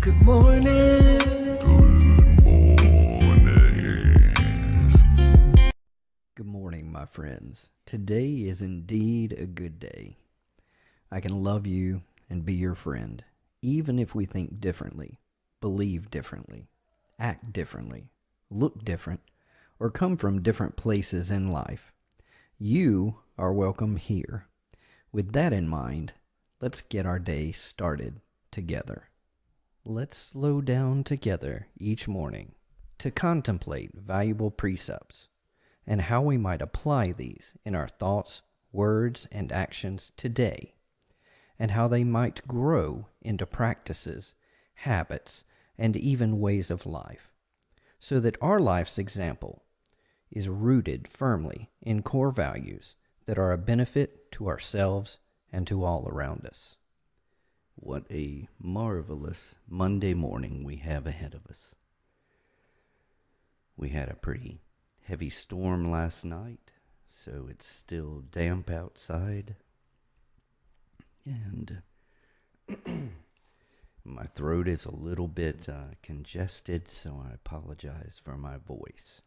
Good morning. Good morning, my friends. Today is indeed a good day. I can love you and be your friend, even if we think differently, believe differently, act differently, look different, or come from different places in life. You are welcome here. With that in mind, let's get our day started together. Let's slow down together each morning to contemplate valuable precepts and how we might apply these in our thoughts, words, and actions today, and how they might grow into practices, habits, and even ways of life, so that our life's example is rooted firmly in core values that are a benefit to ourselves and to all around us. What a marvelous Monday morning we have ahead of us. We had a pretty heavy storm last night, so it's still damp outside. And my throat is a little bit congested, so I apologize for my voice.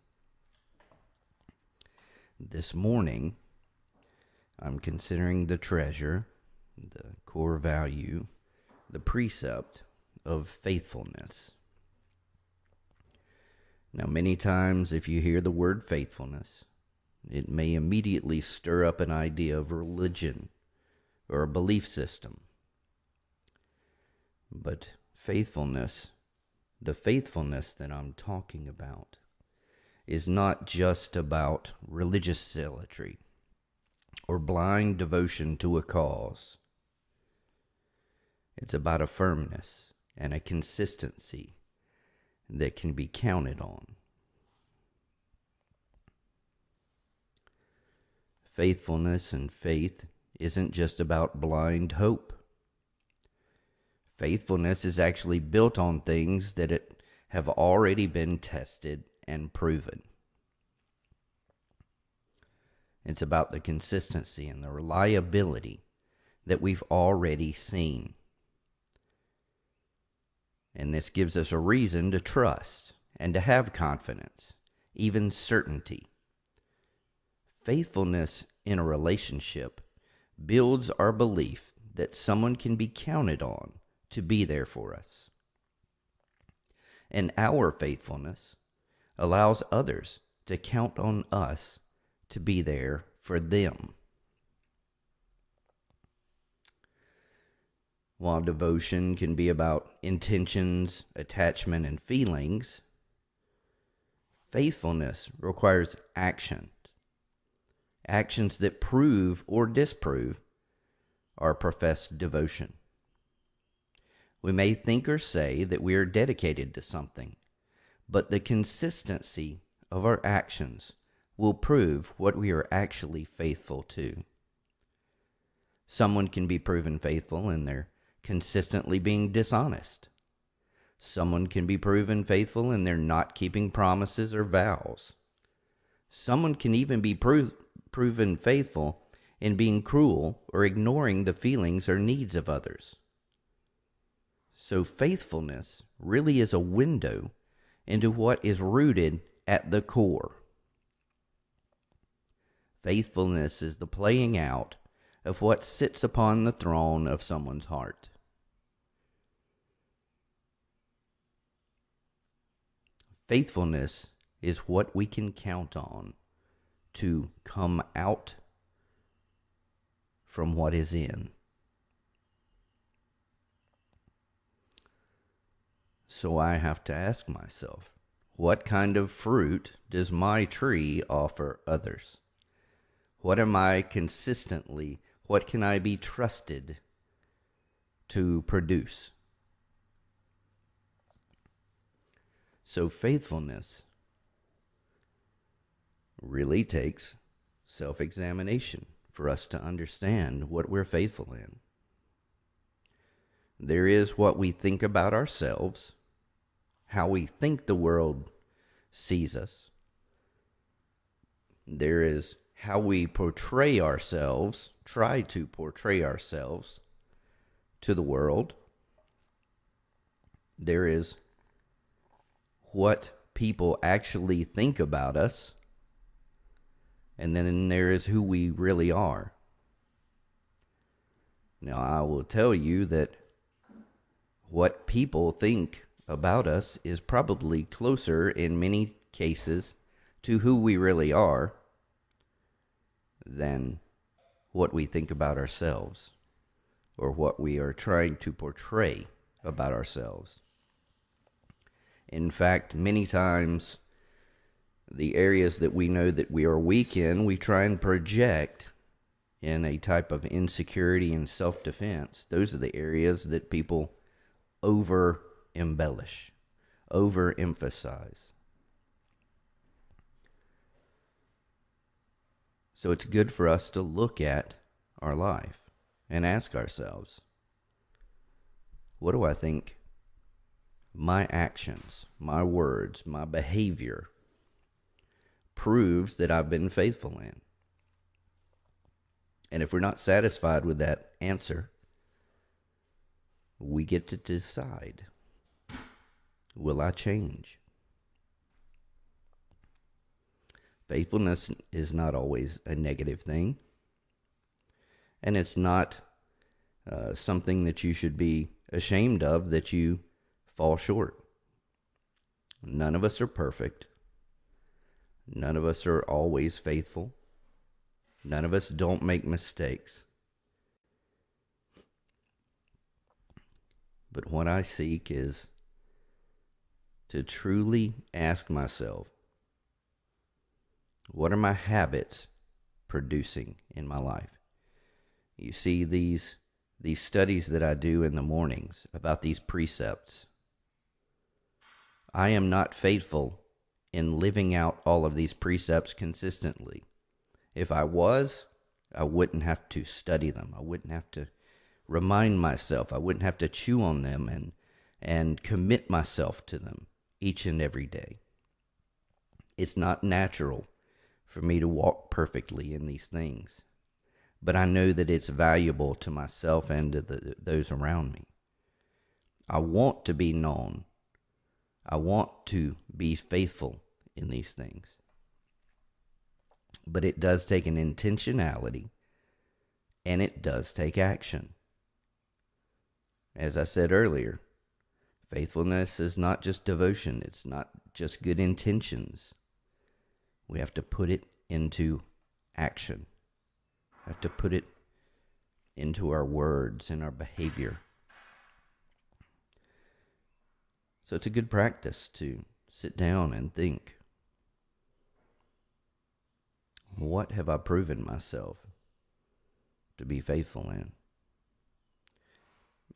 This morning, I'm considering the treasure, the core value, the precept of faithfulness. Now, many times if you hear the word faithfulness, it may immediately stir up an idea of religion or a belief system. But faithfulness, the faithfulness that I'm talking about, is not just about religious zealotry or blind devotion to a cause. It's about a firmness and a consistency that can be counted on. Faithfulness and faith isn't just about blind hope. Faithfulness is actually built on things that have already been tested and proven. It's about the consistency and the reliability that we've already seen. And this gives us a reason to trust and to have confidence, even certainty. Faithfulness in a relationship builds our belief that someone can be counted on to be there for us. And our faithfulness allows others to count on us to be there for them. While devotion can be about intentions, attachment, and feelings, faithfulness requires actions that prove or disprove our professed devotion. We may think or say that we are dedicated to something, but the consistency of our actions will prove what we are actually faithful to. Someone can be proven faithful in their consistently being dishonest. Someone can be proven faithful in their not keeping promises or vows. Someone can even be proven faithful in being cruel or ignoring the feelings or needs of others. So faithfulness really is a window into what is rooted at the core. Faithfulness is the playing out of what sits upon the throne of someone's heart. Faithfulness is what we can count on to come out from what is in. So I have to ask myself, what kind of fruit does my tree offer others? What can I be trusted to produce? So faithfulness really takes self-examination for us to understand what we're faithful in. There is what we think about ourselves, how we think the world sees us. There is how we portray ourselves, try to portray ourselves to the world. There is what people actually think about us, and then there is who we really are. Now, I will tell you that what people think about us is probably closer in many cases to who we really are than what we think about ourselves or what we are trying to portray about ourselves. In fact, many times, the areas that we know that we are weak in, we try and project in a type of insecurity and self-defense. Those are the areas that people over embellish, over emphasize. So it's good for us to look at our life and ask ourselves, what do I think my actions, my words, my behavior proves that I've been faithful in? And if we're not satisfied with that answer, we get to decide, will I change? Faithfulness is not always a negative thing. And it's not something that you should be ashamed of that you fall short. None of us are perfect. None of us are always faithful. None of us don't make mistakes. But what I seek is to truly ask myself, what are my habits producing in my life? You see, these studies that I do in the mornings about these precepts, I am not faithful in living out all of these precepts consistently. If I was, I wouldn't have to study them. I wouldn't have to remind myself. I wouldn't have to chew on them and commit myself to them each and every day. It's not natural for me to walk perfectly in these things, but I know that it's valuable to myself and to those around me. I want to be known. I want to be faithful in these things. But it does take an intentionality, and it does take action. As I said earlier, faithfulness is not just devotion. It's not just good intentions. We have to put it into action. We have to put it into our words and our behavior. So it's a good practice to sit down and think, what have I proven myself to be faithful in?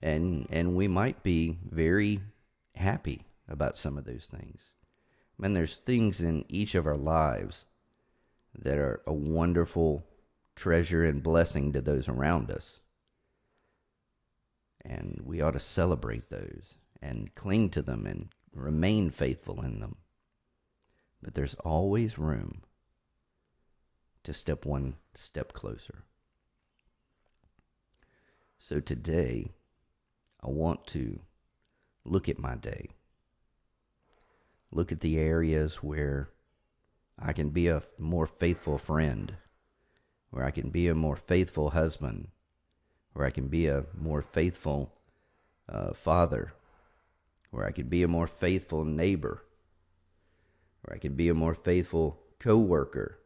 And we might be very happy about some of those things. Man, there's things in each of our lives that are a wonderful treasure and blessing to those around us. And we ought to celebrate those and cling to them and remain faithful in them. But there's always room to step one step closer. So today, I want to look at my day. Look at the areas where I can be a more faithful friend, where I can be a more faithful husband, where I can be a more faithful father, where I can be a more faithful neighbor, where I can be a more faithful co-worker,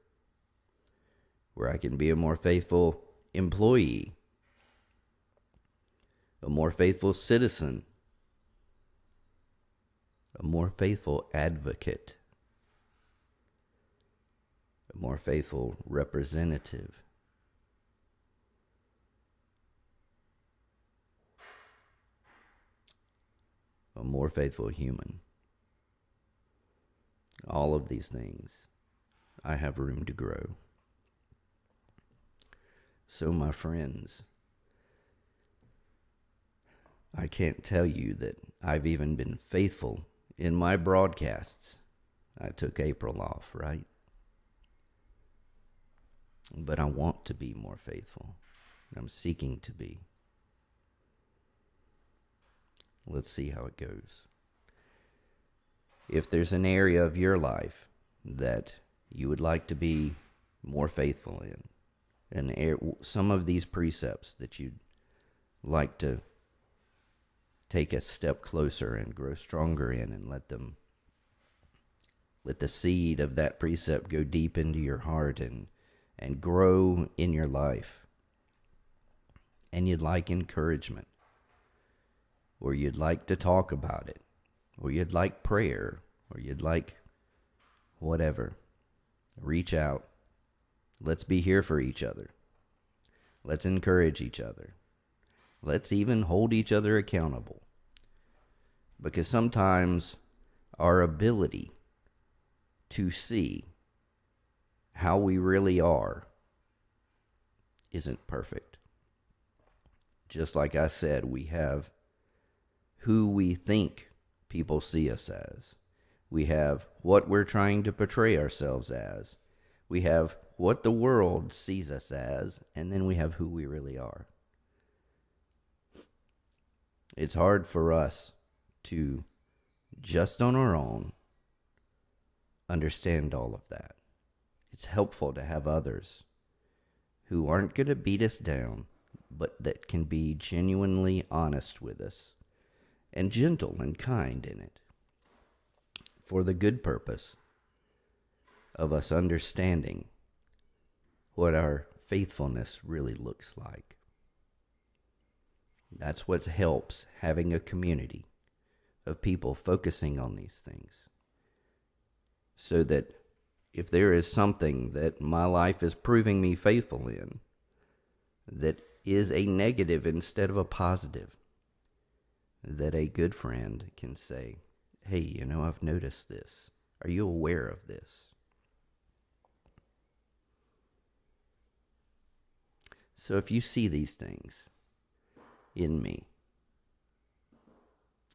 where I can be a more faithful employee, a more faithful citizen, a more faithful advocate, a more faithful representative, a more faithful human. All of these things, I have room to grow. So, my friends, I can't tell you that I've even been faithful in my broadcasts. I took April off, right? But I want to be more faithful. I'm seeking to be. Let's see how it goes. If there's an area of your life that you would like to be more faithful in, and some of these precepts that you'd like to take a step closer and grow stronger in, and let the seed of that precept go deep into your heart and grow in your life, and you'd like encouragement, or you'd like to talk about it, or you'd like prayer, or you'd like whatever, reach out. Let's be here for each other. Let's encourage each other. Let's even hold each other accountable. Because sometimes our ability to see how we really are isn't perfect. Just like I said, we have who we think people see us as. We have what we're trying to portray ourselves as. We have what the world sees us as, and then we have who we really are. It's hard for us to, just on our own, understand all of that. It's helpful to have others who aren't going to beat us down, but that can be genuinely honest with us and gentle and kind in it, for the good purpose of us understanding what our faithfulness really looks like. That's what helps, having a community of people focusing on these things, so that if there is something that my life is proving me faithful in that is a negative instead of a positive, that a good friend can say, hey, I've noticed this. Are you aware of this? So if you see these things in me,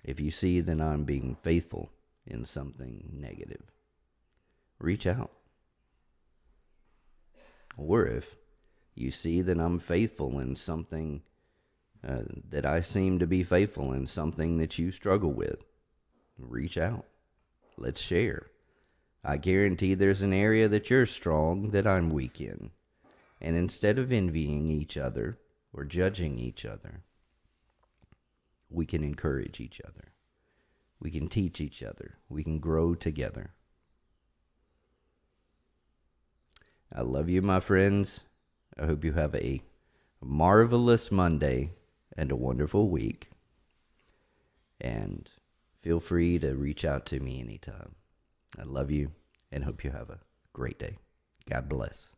if you see that I'm being faithful in something negative, reach out. Or if you see that I'm faithful in something, that I seem to be faithful in something that you struggle with, reach out. Let's share. I guarantee there's an area that you're strong that I'm weak in. And instead of envying each other or judging each other, we can encourage each other. We can teach each other. We can grow together. I love you, my friends. I hope you have a marvelous Monday and a wonderful week. And feel free to reach out to me anytime. I love you and hope you have a great day. God bless.